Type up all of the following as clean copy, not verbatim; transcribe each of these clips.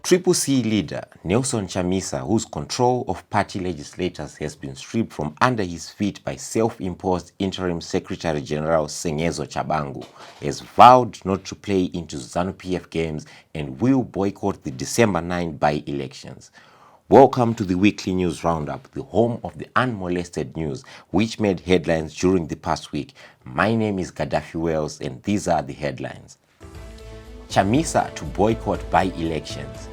Triple C leader Nelson Chamisa, whose control of party legislators has been stripped from under his feet by self-imposed interim Secretary General Chabangu, has vowed not to play into Zanu PF games and will boycott the December 9 by-elections. Welcome to the weekly news roundup, the home of the unmolested news, which made headlines during the past week. My name is Gaddafi Wells, and these are the headlines. Chamisa to boycott by-elections.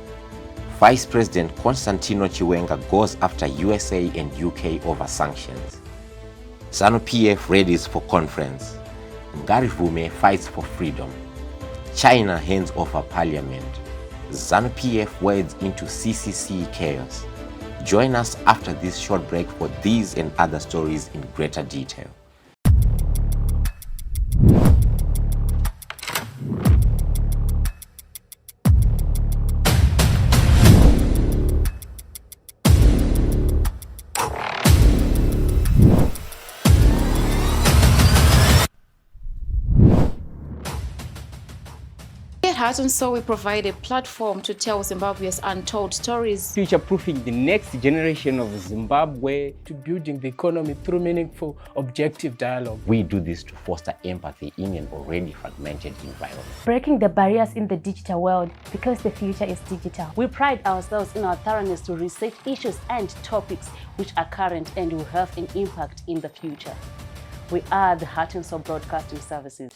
Vice President Constantino Chianga goes after USA and UK over sanctions. Zanu PF readies for conference. Ngarivume fights for freedom. China hands over parliament. Zanu PF wades into CCC chaos. Join us after this short break for these and other stories in greater detail. And so we provide a platform to tell Zimbabwe's untold stories. Future-proofing the next generation of Zimbabwe. To building the economy through meaningful, objective dialogue. We do this to foster empathy in an already fragmented environment. Breaking the barriers in the digital world because the future is digital. We pride ourselves in our thoroughness to research issues and topics which are current and will have an impact in the future. We are the Heart and Soul Broadcasting Services.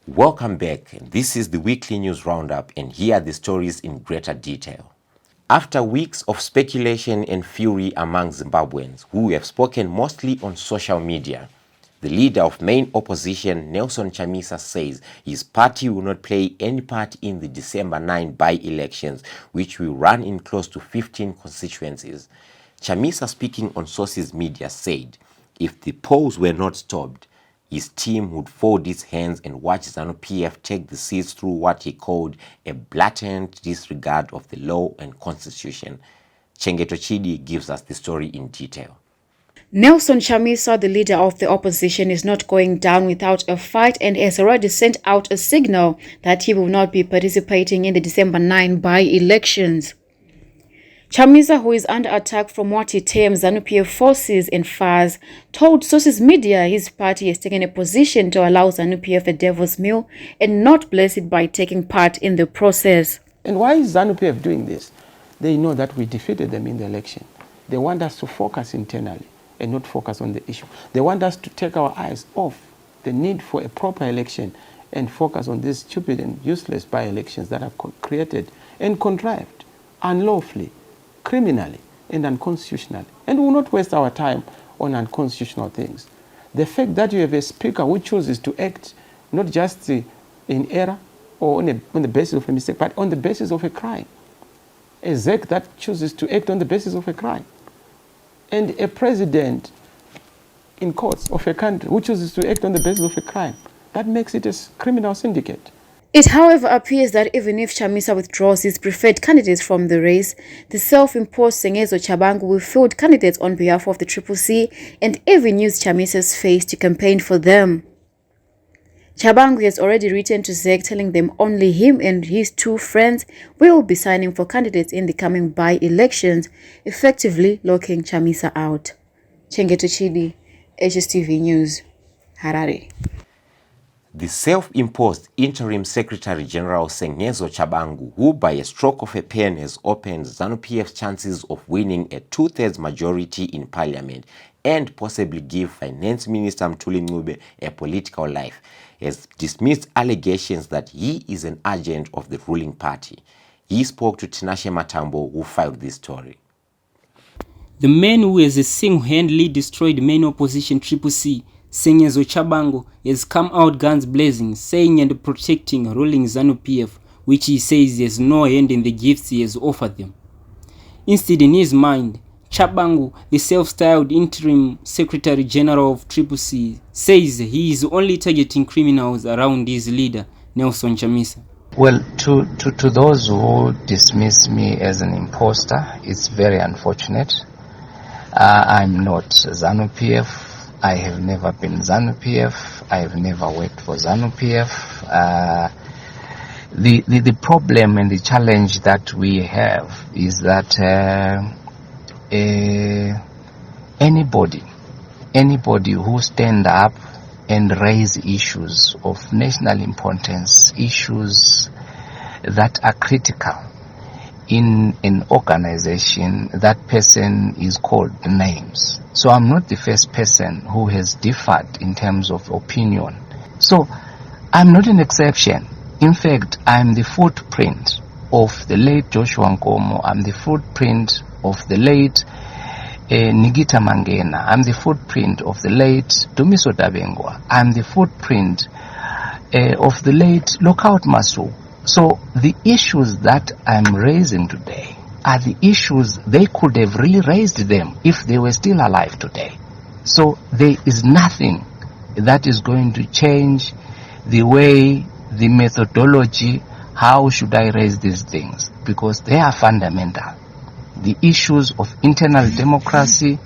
Welcome back. This is the weekly news roundup, and here are the stories in greater detail. After weeks of speculation and fury among Zimbabweans, who have spoken mostly on social media, the leader of main opposition, Nelson Chamisa, says his party will not play any part in the December 9 by-elections, which will run in close to 15 constituencies. Chamisa, speaking on Sources Media, said if the polls were not stopped, his team would fold its hands and watch Zanu PF take the seats through what he called a blatant disregard of the law and constitution. Chianga gives us the story in detail. Nelson Chamisa, the leader of the opposition, is not going down without a fight and has already sent out a signal that he will not be participating in the December 9 by-elections. Chamisa, who is under attack from what he terms Zanu PF forces and FARS, told Sources Media his party has taken a position to allow Zanu PF a devil's meal and not bless it by taking part in the process. And why is Zanu PF doing this? They know that we defeated them in the election. They want us to focus internally and not focus on the issue. They want us to take our eyes off the need for a proper election and focus on these stupid and useless by-elections that are created and contrived unlawfully, criminally and unconstitutionally, and we will not waste our time on unconstitutional things. The fact that you have a speaker who chooses to act not just in error or on the basis of a mistake, but on the basis of a crime. A ZEC that chooses to act on the basis of a crime. And a president in courts of a country who chooses to act on the basis of a crime. That makes it a criminal syndicate. It, however, appears that even if Chamisa withdraws his preferred candidates from the race, the self-imposed Chabangu will field candidates on behalf of the Triple C and even use Chamisa's face to campaign for them. Chabangu has already written to ZEC telling them only him and his two friends will be signing for candidates in the coming by-elections, effectively locking Chamisa out. Chianga, HSTV News, Harare. The self-imposed interim Secretary General Chabangu, who by a stroke of a pen has opened Zanu PF's chances of winning a 2/3 majority in parliament and possibly give Finance Minister Mthuli Ncube a political life, has dismissed allegations that he is an agent of the ruling party. He spoke to Tinashe Matambo, who filed this story. The man who has single-handedly destroyed main opposition Triple C, Chabangu, has come out guns blazing, saying and protecting ruling Zanu PF, which he says has no hand in the gifts he has offered them. Instead, in his mind, Chabangu, the self-styled interim Secretary General of Triple C, says he is only targeting criminals around his leader, Nelson Chamisa. Well, to those who dismiss me as an imposter, it's very unfortunate. I'm not Zanu PF. I have never been Zanu PF. I have never worked for Zanu PF. The problem and the challenge that we have is that anybody who stand up and raise issues of national importance, issues that are critical in an organization, that person is called names. So I'm not the first person who has differed in terms of opinion. So I'm not an exception. In fact, I'm the footprint of the late Joshua Nkomo. I'm the footprint of the late Nigita Mangena. I'm the footprint of the late Dumiso Dabengwa. I'm the footprint of the late Lockout Masu. So the issues that I'm raising today are the issues they could have really raised them if they were still alive today. So there is nothing that is going to change the way, the methodology, how should I raise these things, because they are fundamental. The issues of internal democracy,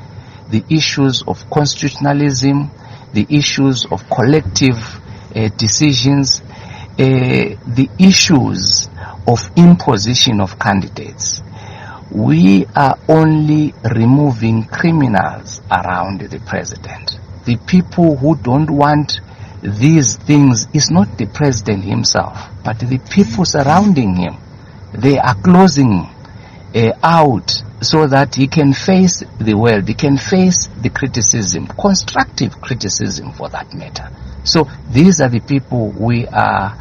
the issues of constitutionalism, the issues of collective decisions, the issues of imposition of candidates. We are only removing criminals around the president. The people who don't want these things is not the president himself, but the people surrounding him. They are closing out so that he can face the world, he can face the criticism, constructive criticism for that matter. So these are the people we are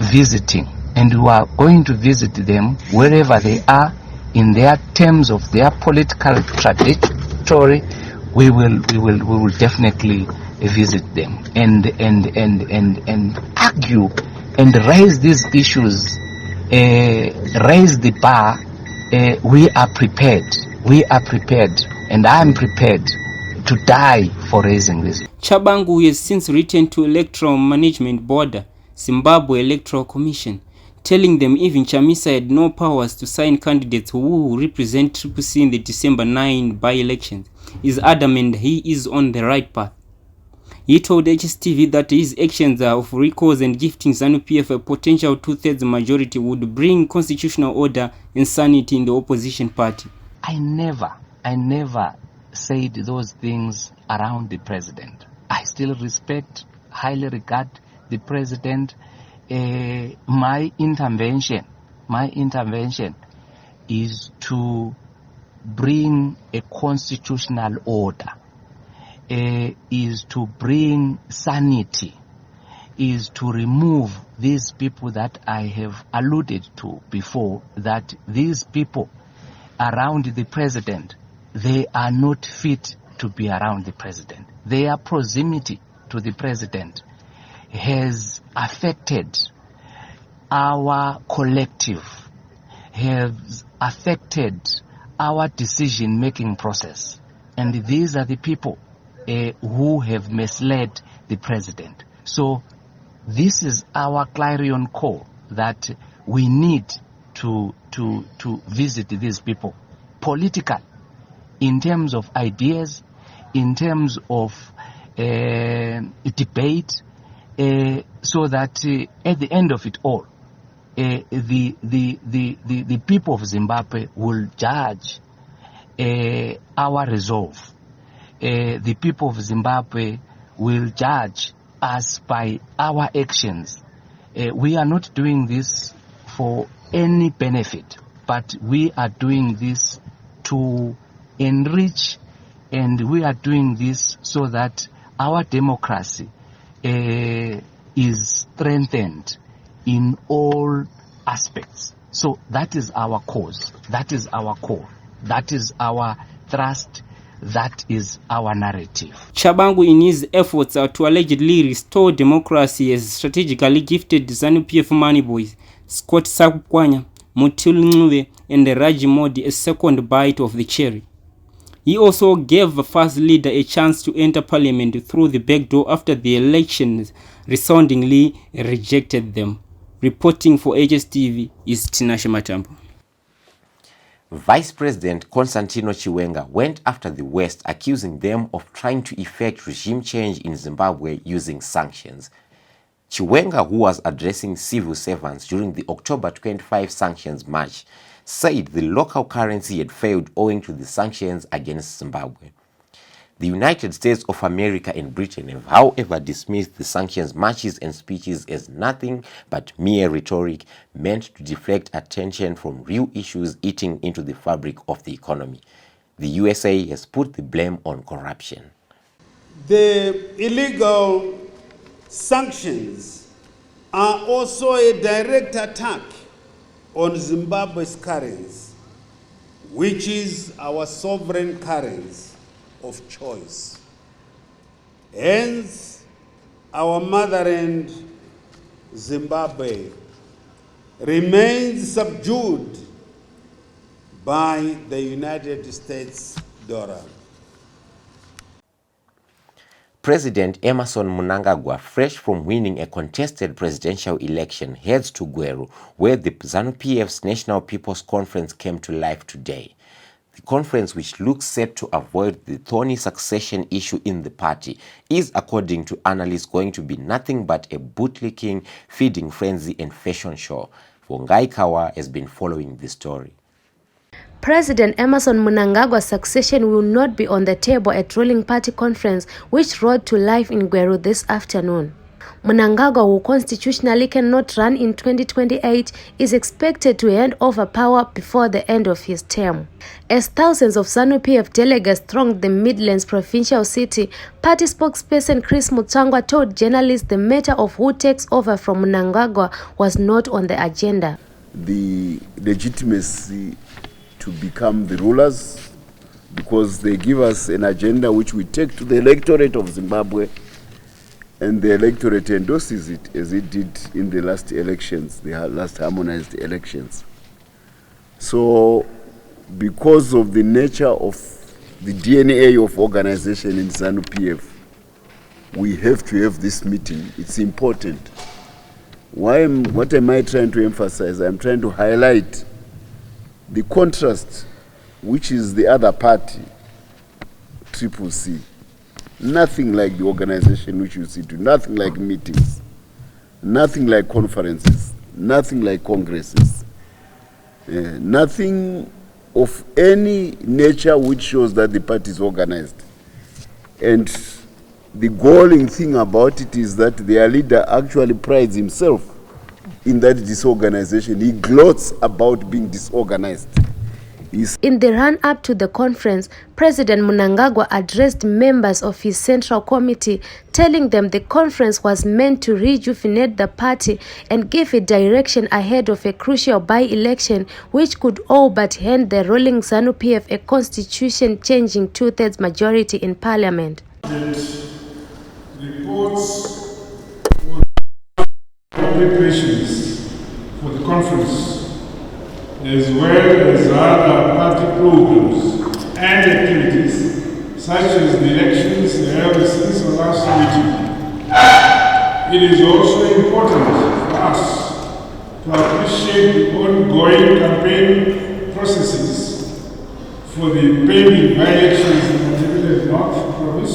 visiting, and we are going to visit them wherever they are in their terms of their political trajectory. We will definitely visit them and argue and raise these issues, raise the bar. We are prepared, and I am prepared to die for raising this. Chabangu has since written to Electoral Management Board, Zimbabwe Electoral Commission, telling them even Chamisa had no powers to sign candidates who represent CCC in the December 9 by-elections. Is adamant he is on the right path. He told HSTV that his actions of recalls and gifting Zanu PF a potential 2/3 majority would bring constitutional order and sanity in the opposition party. I never said those things around the president. I still respect, highly regard the president. My intervention is to bring a constitutional order, is to bring sanity, is to remove these people that I have alluded to before, that these people around the president, they are not fit to be around the president. Their proximity to the president has affected our collective, has affected our decision-making process. And these are the people who have misled the president. So this is our clarion call, that we need to visit these people political, in terms of ideas, in terms of debate, so that at the end of it all, the people of Zimbabwe will judge our resolve. The people of Zimbabwe will judge us by our actions. We are not doing this for any benefit, but we are doing this to enrich, and we are doing this so that our democracy is strengthened in all aspects. So that is our cause, that is our core, that is our thrust, that is our narrative. Chabangu, in his efforts to allegedly restore democracy, has strategically gifted Zanu PF money boys Scott Sakwanya, Mutil Ncube and Raji Modi a second bite of the cherry. He also gave the first leader a chance to enter parliament through the back door after the elections resoundingly rejected them. Reporting for HSTV is Tinashe Matambo. Vice President Constantino Chiwenga went after the West, accusing them of trying to effect regime change in Zimbabwe using sanctions. Chianga, who was addressing civil servants during the October 25 sanctions march, said the local currency had failed owing to the sanctions against Zimbabwe. The United States of America and Britain have, however, dismissed the sanctions marches and speeches as nothing but mere rhetoric meant to deflect attention from real issues eating into the fabric of the economy. The USA has put the blame on corruption. The illegal sanctions are also a direct attack on Zimbabwe's currency, which is our sovereign currency of choice. Hence, our motherland, Zimbabwe, remains subdued by the United States dollar. President Emerson Mnangagwa, fresh from winning a contested presidential election, heads to Gweru, where the Zanu PF's National People's Conference came to life today. The conference, which looks set to avoid the thorny succession issue in the party, is, according to analysts, going to be nothing but a bootlicking, feeding frenzy and fashion show. Vongai Kawa has been following the story. President Emerson Mnangagwa's succession will not be on the table at ruling party conference, which roared to life in Gweru this afternoon. Mnangagwa, who constitutionally cannot run in 2028, is expected to hand over power before the end of his term. As thousands of Zanu PF delegates thronged the Midlands provincial city, party spokesperson Chris Mutsangwa told journalists the matter of who takes over from Mnangagwa was not on the agenda. The legitimacy to become the rulers, because they give us an agenda which we take to the electorate of Zimbabwe, and the electorate endorses it as it did in the last elections, the last harmonized elections. So, because of the nature of the DNA of organization in Zanu PF, we have to have this meeting. It's important. What am I trying to emphasize? I'm trying to highlight the contrast, which is the other party, CCC. Nothing like the organization which you see to, nothing like meetings, nothing like conferences, nothing like congresses, nothing of any nature which shows that the party is organized. And the galling thing about it is that their leader actually prides himself in that disorganization. He gloats about being disorganized. In the run-up to the conference, President Mnangagwa addressed members of his central committee, telling them the conference was meant to rejuvenate the party and give it direction ahead of a crucial by-election which could all but hand the ruling Zanu PF a constitution-changing two-thirds majority in parliament. Reports on preparations for the conference, as well as other party programs and activities, such as the elections held since the last meeting. It is also important for us to appreciate the ongoing campaign processes for the pending by-elections in Matabele North Province,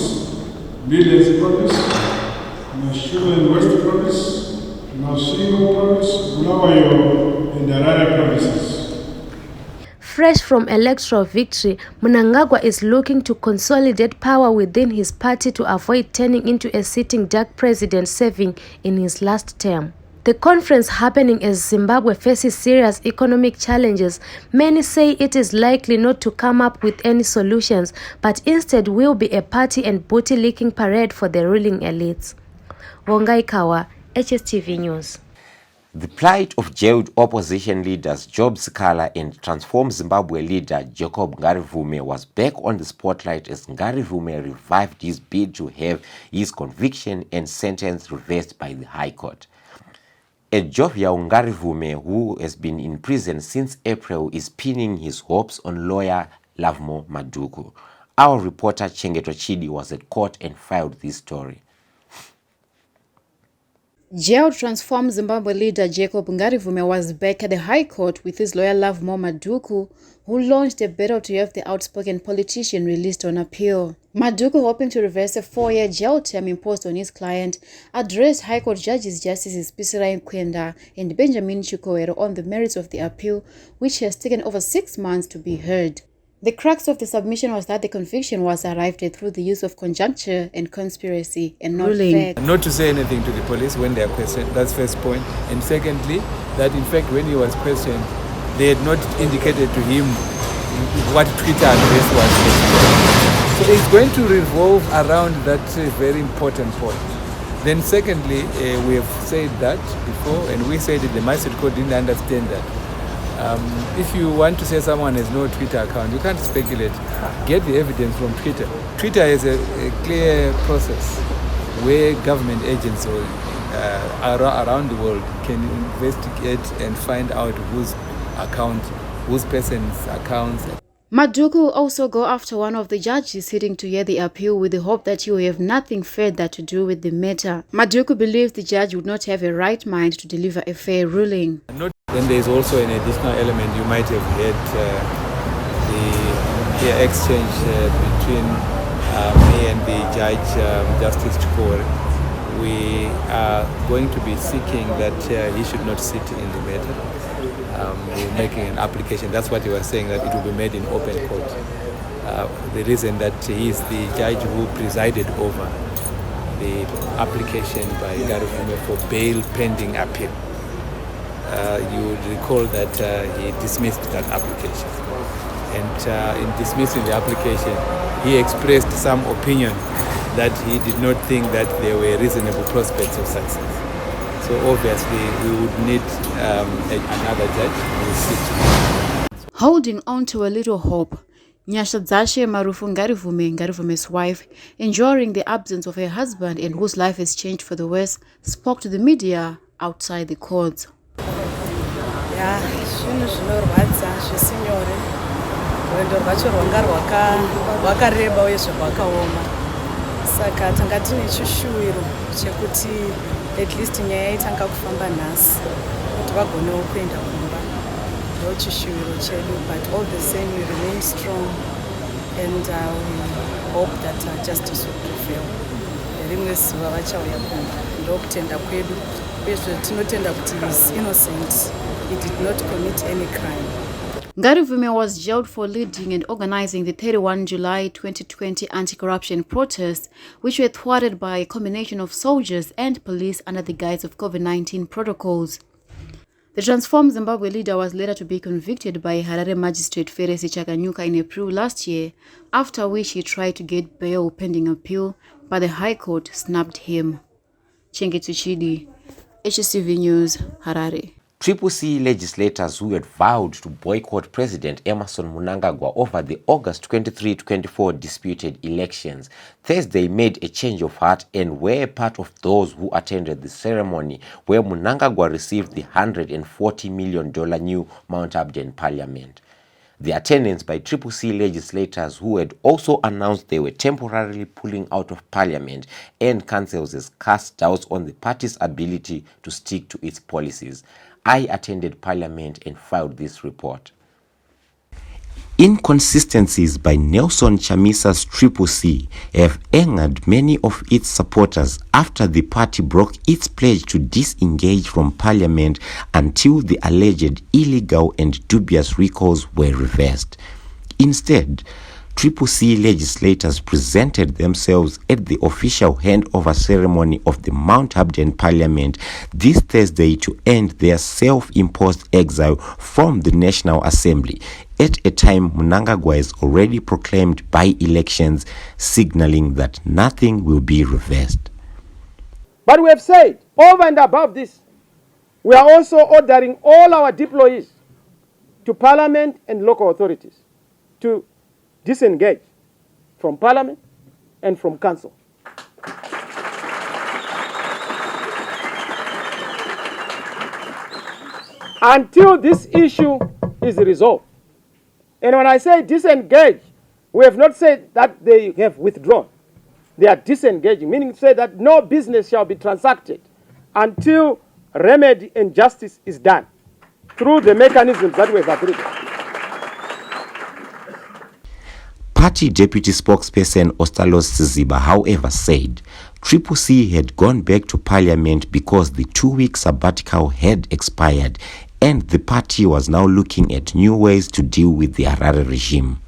Midlands Province, Mashu West Province, Nausimo Province, Bulawayo, and Harare provinces. Fresh from electoral victory, Mnangagwa is looking to consolidate power within his party to avoid turning into a sitting dark president serving in his last term. The conference happening as Zimbabwe faces serious economic challenges. Many say it is likely not to come up with any solutions, but instead will be a party and booty-licking parade for the ruling elites. Vongai Kawa, HSTV News. The plight of jailed opposition leaders Job Sikala and Transform Zimbabwe leader Jacob Ngarivume was back on the spotlight as Ngarivume revived his bid to have his conviction and sentence reversed by the High Court. Ejofia Ngarivume, who has been in prison since April, is pinning his hopes on lawyer Lavmo Maduku. Our reporter Chengeto Chidi was at court and filed this story. Jailed transformed Zimbabwe leader Jacob Ngarivume was back at the High Court with his lawyer Love Maduku, who launched a battle to have the outspoken politician released on appeal. Maduku, hoping to reverse a 4-year jail term imposed on his client, addressed High Court judges Justices Pisira Nkwenda and Benjamin Chukwuero on the merits of the appeal, which has taken over 6 months to be heard. The crux of the submission was that the conviction was arrived at through the use of conjuncture and conspiracy and not fact. Not to say anything to the police when they are questioned, that's first point. And secondly, that in fact when he was questioned, they had not indicated to him what Twitter address was. So it's going to revolve around that very important point. Then secondly, we have said that before, and we said that the magistrate court didn't understand that. If you want to say someone has no Twitter account, you can't speculate. Get the evidence from Twitter. Twitter is a clear process where government agents around the world can investigate and find out whose person's accounts. Maduku will also go after one of the judges sitting to hear the appeal with the hope that he will have nothing further to do with the matter. Maduku believes the judge would not have a right mind to deliver a fair ruling. Then there is also an additional element. You might have heard the exchange between me and the judge, Justice Chukwuero. We are going to be seeking that he should not sit in the matter. We're making an application. That's what he was saying, that it will be made in open court. The reason that he is the judge who presided over the application by Ngarivume for bail pending appeal. You would recall that he dismissed that application. And in dismissing the application, he expressed some opinion that he did not think that there were reasonable prospects of success. So obviously, we would need another judge who will sit. Holding on to a little hope, Nyashadzashe Marufu Ngarivume's wife, enduring the absence of her husband and whose life has changed for the worse, spoke to the media outside the courts. Zvinhu zvinorwadza zvesinyore rwendo rwacho rwanga rwakareba uye rwakaoma saka tanga tine chishuwiro chekuti at least nyaya itanga kufamba nhasi kuti vagonewo kuenda kumba ndo chishuwiro chedu, but all the same we remain strong and we hope that justice will prevail. Rimwe zuva vachauya kumba ndo kutenda kwedu uyezve tinotenda kuti he is innocent. He did not commit any crime. Ngarivume was jailed for leading and organizing the 31 July 2020 anti-corruption protests, which were thwarted by a combination of soldiers and police under the guise of COVID-19 protocols. The transformed Zimbabwe leader was later to be convicted by Harare magistrate Feresi Chakanyuka in April last year, after which he tried to get bail pending appeal, but the High Court snapped him. Chengetsu Chidi, HSTV News, Harare. C legislators who had vowed to boycott President Emmerson Mnangagwa over the August 23-24 disputed elections Thursday made a change of heart and were part of those who attended the ceremony where Mnangagwa received the $140 million new Mount Abden Parliament. The attendance by C legislators who had also announced they were temporarily pulling out of Parliament and councils has cast doubts on the party's ability to stick to its policies. I attended Parliament and filed this report. Inconsistencies by Nelson Chamisa's C have angered many of its supporters after the party broke its pledge to disengage from Parliament until the alleged illegal and dubious recalls were reversed. Instead, C legislators presented themselves at the official handover ceremony of the Mount Abden Parliament this Thursday to end their self-imposed exile from the National Assembly at a time Mnangagwa is already proclaimed by-elections, signaling that nothing will be reversed. But we have said, over and above this, we are also ordering all our deployees to Parliament and local authorities to disengage from Parliament and from Council. Until this issue is resolved. And when I say disengage, we have not said that they have withdrawn. They are disengaging, meaning to say that no business shall be transacted until remedy and justice is done through the mechanisms that we have agreed. Party Deputy Spokesperson Ostalos Siziba, however, said Triple C had gone back to Parliament because the 2-week sabbatical had expired and the party was now looking at new ways to deal with the Harare regime.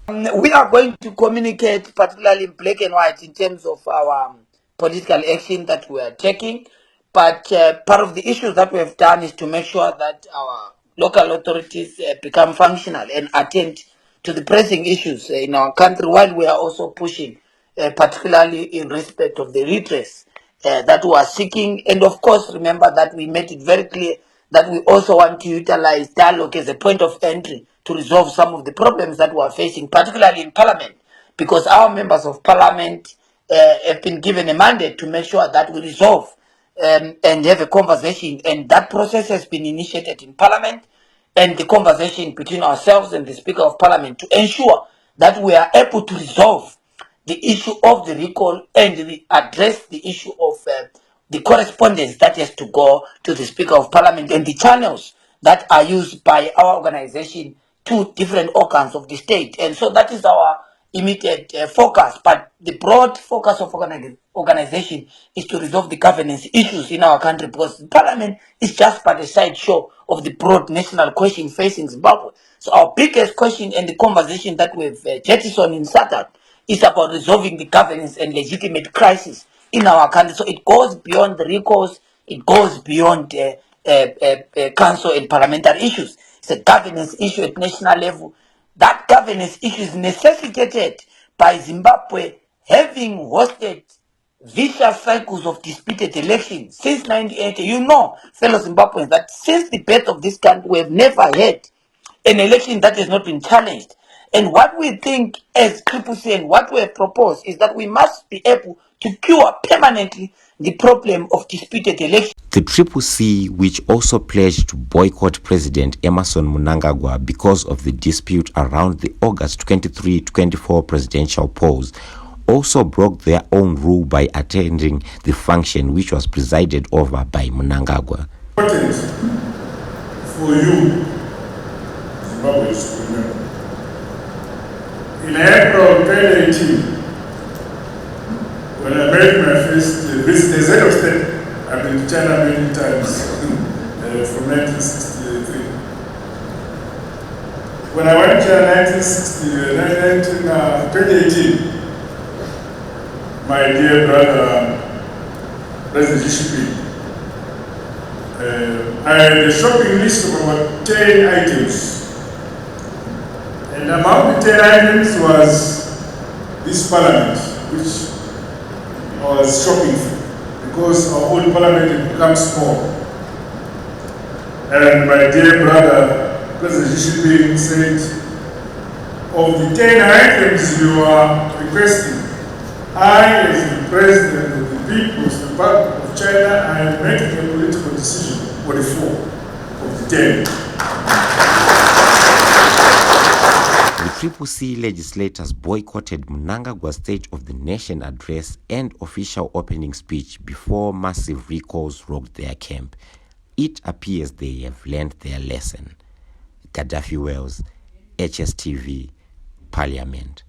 We are going to communicate, particularly in black and white, in terms of our political action that we are taking. But part of the issues that we have done is to make sure that our local authorities become functional and attend to the pressing issues in our country, while we are also pushing, particularly in respect of the redress that we are seeking. And of course, remember that we made it very clear that we also want to utilize dialogue as a point of entry to resolve some of the problems that we are facing, particularly in Parliament, because our members of Parliament have been given a mandate to make sure that we resolve and have a conversation, and that process has been initiated in Parliament, and the conversation between ourselves and the Speaker of Parliament to ensure that we are able to resolve the issue of the recall and address the issue of the correspondence that has to go to the Speaker of Parliament and the channels that are used by our organization to different organs of the state. And so that is our immediate focus. But the broad focus of organization is to resolve the governance issues in our country, because Parliament is just but a sideshow of the broad national question facing Zimbabwe. So our biggest question and the conversation that we've jettisoned in SADC is about resolving the governance and legitimate crisis in our country. So it goes beyond the recalls, it goes beyond council and parliamentary issues. It's a governance issue at national level. That governance issue is necessitated by Zimbabwe having hosted vicious cycles of disputed elections since 1980. You know, fellow Zimbabweans, that since the birth of this country, we have never had an election that has not been challenged. And what we think as Triple C and what we have proposed is that we must be able to cure permanently the problem of disputed elections. The Triple C, which also pledged to boycott President Emmerson Mnangagwa because of the dispute around the August 23-24 presidential polls, also broke their own rule by attending the function which was presided over by Mnangagwa. Important for you, Zimbabweans, to remember. In April 2018, when I made my first visit as head of state, I've been to China many times from 1963. When I went to 2018, my dear brother, President Tshipi, I had a shopping list of about 10 items. And among the 10 items was this parliament, which I was shopping for, because our own parliament had become small. And my dear brother, President Tshipi, said, of the 10 items you are requesting, I, as the President of the People's Republic of China, I am making a political decision for the 4 of the 10. The Triple C legislators boycotted Mnangagwa's State of the Nation address and official opening speech before massive recalls rocked their camp. It appears they have learned their lesson. Gaddafi Wells, HSTV, Parliament.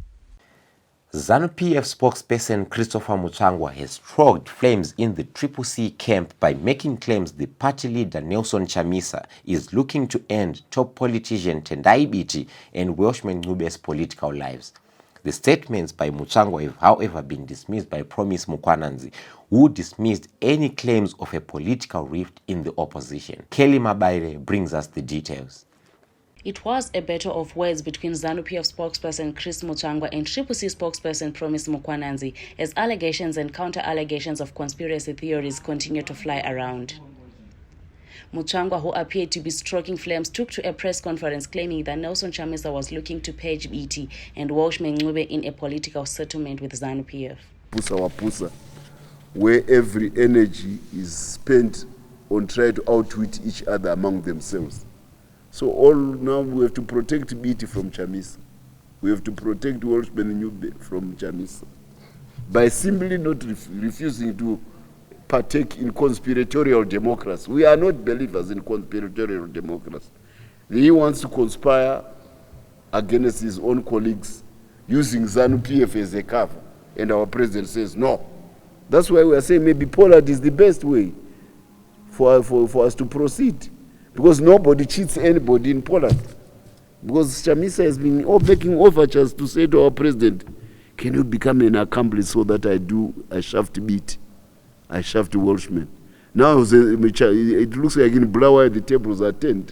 Zanu PF spokesperson Christopher Mutsvangwa has stroked flames in the Triple C camp by making claims the party leader Nelson Chamisa is looking to end top politician Tendai Biti and Welshman Nube's political lives. The statements by Mutsvangwa have, however, been dismissed by Promise Mukwananzi, who dismissed any claims of a political rift in the opposition. Kelly Mabaire brings us the details. It was a battle of words between Zanu PF spokesperson Chris Mutsvangwa and Triple C spokesperson Promise Mukwananzi as allegations and counter-allegations of conspiracy theories continue to fly around. Mutsvangwa, who appeared to be stroking flames, took to a press conference claiming that Nelson Chamisa was looking to page BT and Welshman Ncube in a political settlement with Zanu PF. Pusa, where every energy is spent on trying to outwit each other among themselves. So all now we have to protect BT from Chamisa. We have to protect Welshman Ncube from Chamisa. By simply not refusing to partake in conspiratorial democracy. We are not believers in conspiratorial democracy. He wants to conspire against his own colleagues using Zanu PF as a cover. And our president says no. That's why we are saying maybe Pollard is the best way for us to proceed. Because nobody cheats anybody in Poland. Because Chamisa has been making overtures to say to our president, can you become an accomplice so that I do a shaft beat? I shaft Welshman. Now it looks like in Blawa the tables are turned.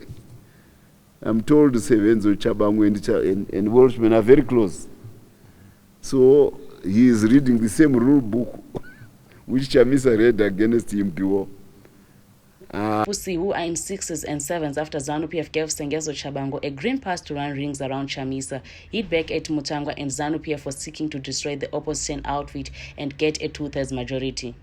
I'm told Sevenzo, Chabangu and Welshmen are very close. So he is reading the same rule book which Chamisa read against him before. Pusi, who are in 6s and 7s after Zanu PF gave Sengezo Chabangu a green pass to run rings around Chamisa, hit back at Mutangwa and Zanu PF was seeking to destroy the opposition outfit and get a 2/3 majority.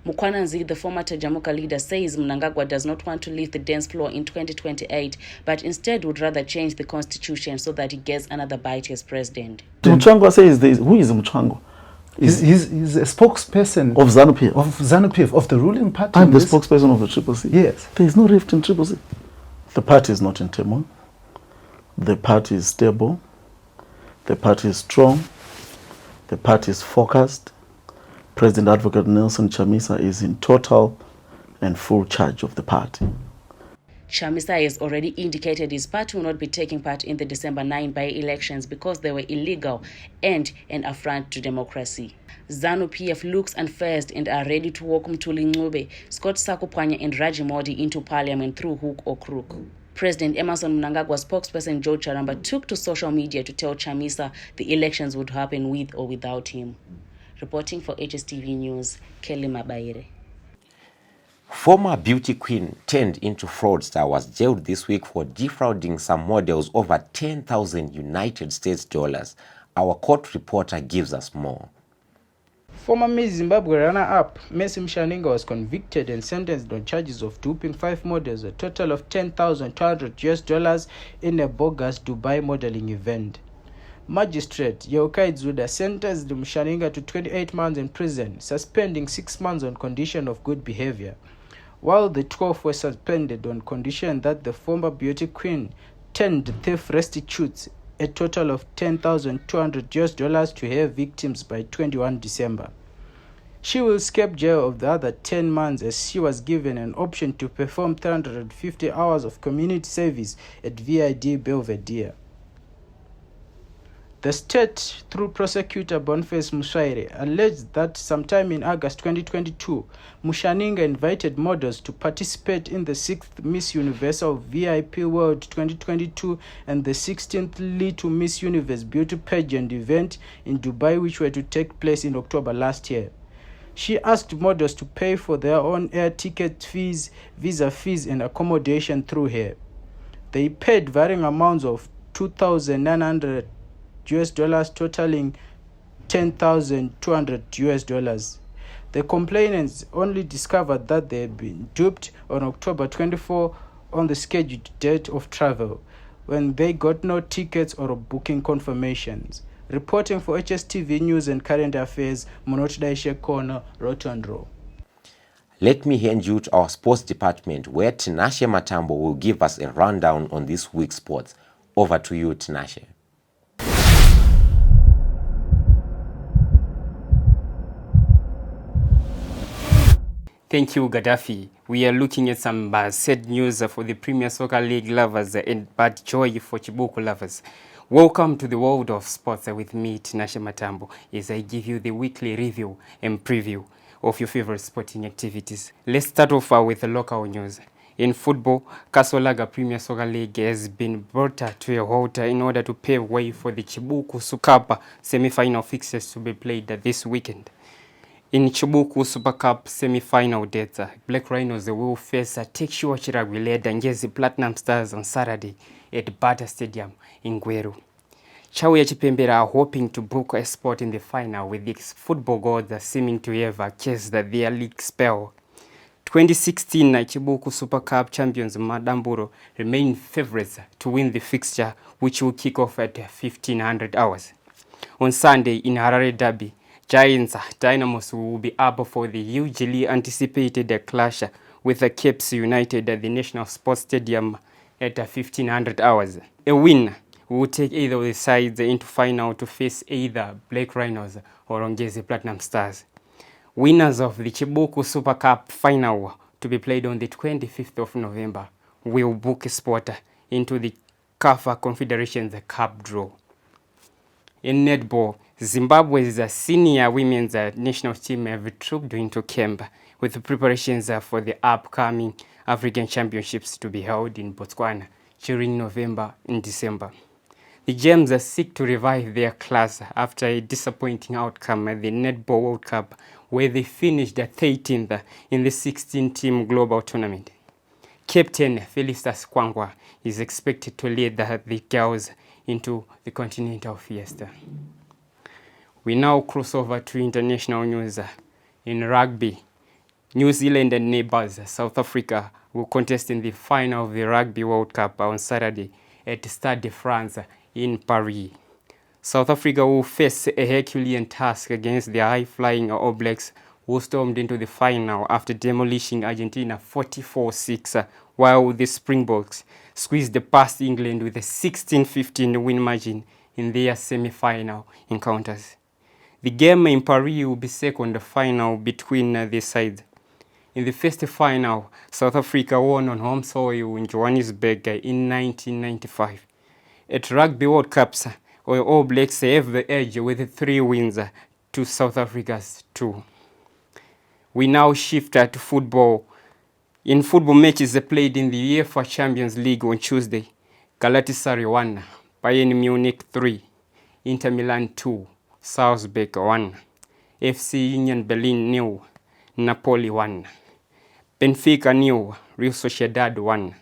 Mukwananzi, the former Tajamuka leader, says Mnangagwa does not want to leave the dance floor in 2028, but instead would rather change the constitution so that he gets another bite as president. Mchangwa says this. Who is Mchangwa? He's a spokesperson of Zanu PF. Of Zanu PF, of the ruling party. I'm the spokesperson of the Triple C. Yes. There is no rift in Triple C. The party is not in turmoil. The party is stable. The party is strong. The party is focused. President Advocate Nelson Chamisa is in total and full charge of the party. Chamisa has already indicated his party will not be taking part in the December 9 by-elections because they were illegal and an affront to democracy. Zanu PF looks unfazed and are ready to welcome Mthuli Ncube, Scott Sakupanya and Raji Modi into parliament through hook or crook. President Emmerson Mnangagwa spokesperson Joe Charamba took to social media to tell Chamisa the elections would happen with or without him. Reporting for HSTV News, Kelly Mabaire. Former beauty queen turned into fraudster was jailed this week for defrauding some models over 10,000 United States dollars. Our court reporter gives us more. Former Miss Zimbabwe runner-up Mercy Mshaninga was convicted and sentenced on charges of duping 5 models, a total of $10,200 in a bogus Dubai modeling event. Magistrate Yokai Zuda sentenced Mshaninga to 28 months in prison, suspending 6 months on condition of good behavior, while the 12 were suspended on condition that the former beauty queen turned thief restitutes a total of $10,200 to her victims by 21 December. She will escape jail of the other 10 months as she was given an option to perform 350 hours of community service at VID Belvedere. The state, through prosecutor Boniface Mushaire, alleged that sometime in August 2022, Mshaninga invited models to participate in the 6th Miss Universal VIP World 2022 and the 16th Little Miss Universe Beauty Pageant event in Dubai, which were to take place in October last year. She asked models to pay for their own air ticket fees, visa fees, and accommodation through her. They paid varying amounts of $2,900 totaling $10,200. The complainants only discovered that they had been duped on October 24 on the scheduled date of travel, when they got no tickets or booking confirmations. Reporting for HSTV News and Current Affairs, Monotdaishe Corner, Rotondro. Let me hand you to our sports department, where Tinashe Matambo will give us a rundown on this week's sports. Over to you, Tinashe. Thank you, Gaddafi. We are looking at some sad news for the Premier Soccer League lovers and bad joy for Chibuku lovers. Welcome to the world of sports with me, Tinashe Matambo, as I give you the weekly review and preview of your favorite sporting activities. Let's start off with the local news. In football, Kasolaga Premier Soccer League has been brought to a halt in order to pave way for the Chibuku Super Cup semi-final fixtures to be played this weekend. In Chibuku Super Cup semi-final dates, Black Rhinos will face Tekshua Chiragwi-led Ngezi Platinum Stars on Saturday at Bata Stadium in Gweru. Chawi Chipembera are hoping to book a spot in the final, with the football gods seeming to have cased their league spell. 2016 Chibuku Super Cup champions Madamburo remain favourites to win the fixture, which will kick off at 1500 hours. On Sunday in Harare Derby, Giants Dynamos will be up for the hugely anticipated clash with the Cape United at the National Sports Stadium at 1500 hours. A win will take either of the sides into final to face either Black Rhinos or Ongezi Platinum Stars. Winners of the Chibuku Super Cup final to be played on the 25th of November will book a spot into the CAF Confederations Cup draw. In netball, Zimbabwe's senior women's national team have trooped into camp with preparations for the upcoming African Championships to be held in Botswana during November and December. The Gems seek to revive their class after a disappointing outcome at the Netball World Cup, where they finished 13th in the 16-team global tournament. Captain Felicitas Kwangwa is expected to lead the girls into the continental fiesta. We now cross over to international news. In rugby, New Zealand and neighbors South Africa will contest in the final of the Rugby World Cup on Saturday at Stade de France in Paris. South Africa will face a Herculean task against the high-flying All Blacks, who stormed into the final after demolishing Argentina 44-6, while the Springboks squeezed past England with a 16-15 win margin in their semi-final encounters. The game in Paris will be second final between the sides. In the first final, South Africa won on home soil in Johannesburg in 1995. At Rugby World Cups, All Blacks have the edge with 3 wins to South Africa's 2. We now shift to football. In football matches played in the UEFA Champions League on Tuesday, Galatasaray 1, Bayern Munich 3, Inter Milan 2, Salzburg 1, FC Union Berlin 0, Napoli 1, Benfica 0, Real Sociedad 1,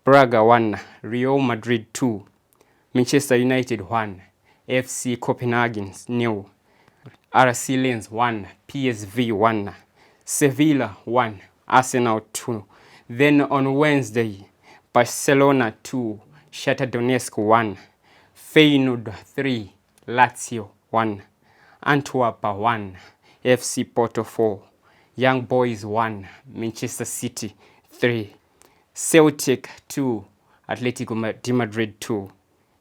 Braga 1, Real Madrid 2, Manchester United 1, FC Copenhagen 0, RC Lens 1, PSV 1, Sevilla 1, Arsenal 2. Then on Wednesday, Barcelona 2, Shakhtar Donetsk 1, Feyenoord 3, Lazio 1, Antwerp 1, FC Porto 4, Young Boys 1, Manchester City 3, Celtic 2, Atletico de Madrid 2,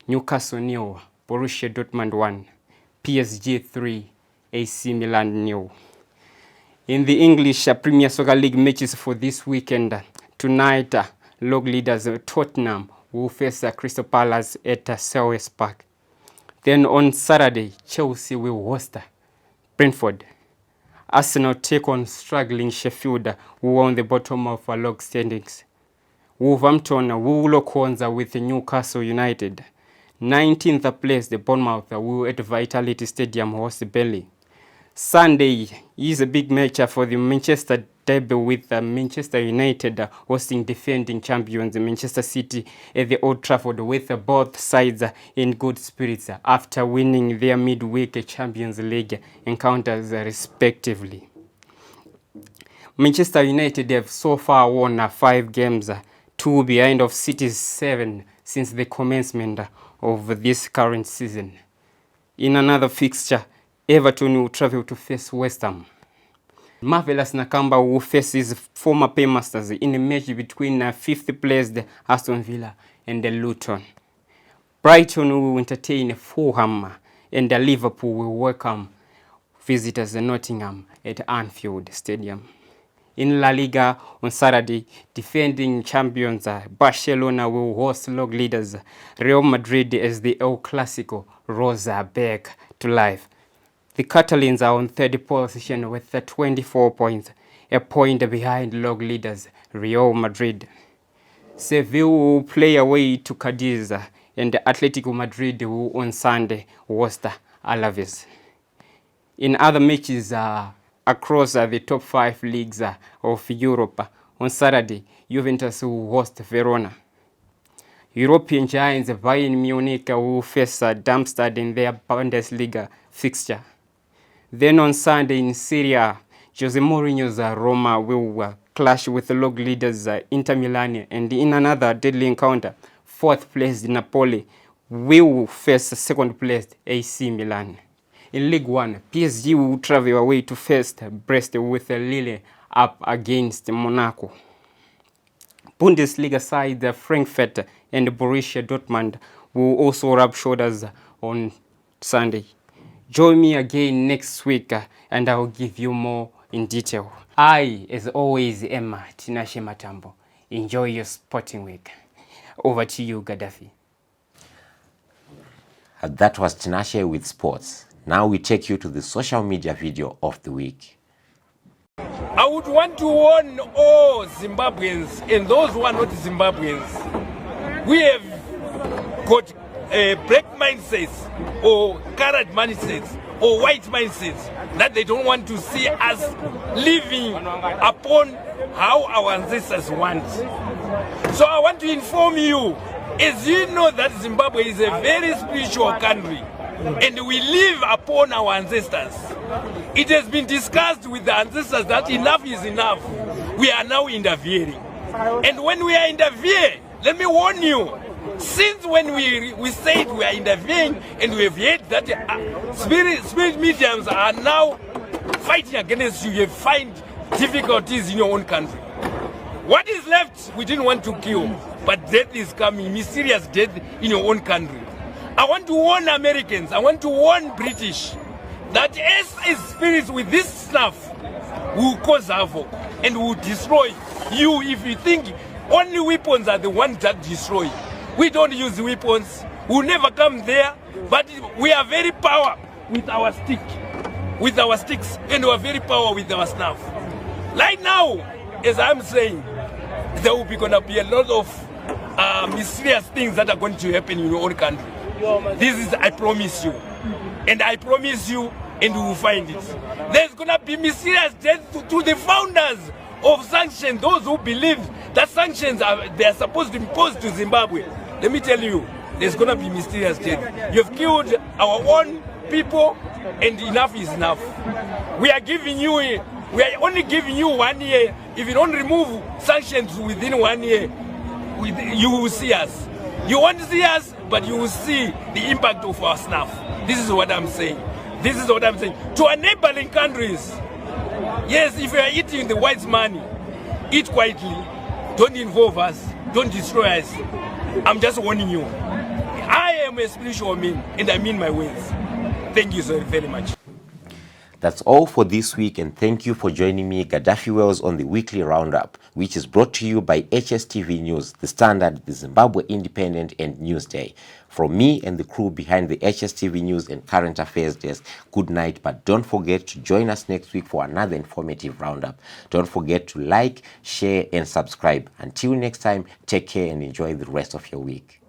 Newcastle 0, Borussia Dortmund 1, PSG 3, AC Milan 0. In the English Premier Soccer League matches for this weekend, tonight, log leaders Tottenham will face Crystal Palace at Selhurst Park. Then on Saturday, Chelsea will host Brentford. Arsenal take on struggling Sheffield, who are on the bottom of log standings. Wolverhampton will lock horns with Newcastle United. 19th place, the Bournemouth will at Vitality Stadium host Burnley. Sunday is a big match for the Manchester Derby, with Manchester United hosting defending champions Manchester City at the Old Trafford, with both sides in good spirits after winning their midweek Champions League encounters respectively. Manchester United have so far won 5 games, 2 behind of City's 7 since the commencement of this current season. In another fixture, Everton will travel to face West Ham. Marvelous Nakamba will face his former paymasters in a match between 5th placed Aston Villa and Luton. Brighton will entertain Fulham, and Liverpool will welcome visitors Nottingham at Anfield Stadium. In La Liga on Saturday, defending champions Barcelona will host log leaders Real Madrid as the El Clasico rolls back to life. The Catalans are on 3rd position with 24 points, a point behind log leaders Real Madrid. Seville will play away to Cadiz, and Atletico Madrid will on Sunday host Alaves. In other matches across the top 5 leagues of Europe, on Saturday, Juventus will host Verona. European giants Bayern Munich will face Darmstadt in their Bundesliga fixture. Then on Sunday in Syria, Jose Mourinho's Roma will clash with log leaders Inter Milan, and in another deadly encounter, 4th placed Napoli will face 2nd placed AC Milan. In League One, PSG will travel away to first Brest with Lille up against Monaco. Bundesliga side Frankfurt and Borussia Dortmund will also rub shoulders on Sunday. Join me again next week and I will give you more in detail. I, as always, am Tinashe Matambo. Enjoy your sporting week. Over to you, Gaddafi. That was Tinashe with sports. Now we take you to the social media video of the week. I would want to warn all Zimbabweans and those who are not Zimbabweans. We have got black mindsets or colored mindsets or white mindsets that they don't want to see us living upon how our ancestors want. So I want to inform you, as you know that Zimbabwe is a very spiritual country and we live upon our ancestors. It has been discussed with the ancestors that enough is enough. We are now interfering. And when we are interfering, let me warn you, since when we said we are interfering and we have heard that spirit mediums are now fighting against you, you find difficulties in your own country. What is left, we didn't want to kill, but death is coming, mysterious death in your own country. I want to warn Americans, I want to warn British, that as spirits with this stuff will cause havoc and will destroy you if you think only weapons are the ones that destroy. We don't use weapons, we'll never come there, but we are very powerful with our stick, with our sticks, and we are very powerful with our staff. Right now, as I'm saying, there will be gonna be a lot of mysterious things that are going to happen in your own country. This is, I promise you, and I promise you, and we will find it. There's gonna be mysterious death to the founders of sanctions, those who believe that sanctions they are supposed to impose to Zimbabwe. Let me tell you, there's gonna be mysterious death. You've killed our own people, and enough is enough. We are only giving you 1 year. If you don't remove sanctions within 1 year, you will see us. You won't see us, but you will see the impact of our snuff. This is what I'm saying. This is what I'm saying. To our neighboring countries, yes, if you are eating the white money, eat quietly. Don't involve us. Don't destroy us. I'm just warning you. I am a spiritual man, and I mean my words. Thank you so very much. That's all for this week, and thank you for joining me, Gaddafi Wells, on the weekly Roundup, which is brought to you by HSTV News, The Standard, The Zimbabwe Independent, and Newsday. From me and the crew behind the HSTV News and Current Affairs desk, good night, but don't forget to join us next week for another informative Roundup. Don't forget to like, share, and subscribe. Until next time, take care and enjoy the rest of your week.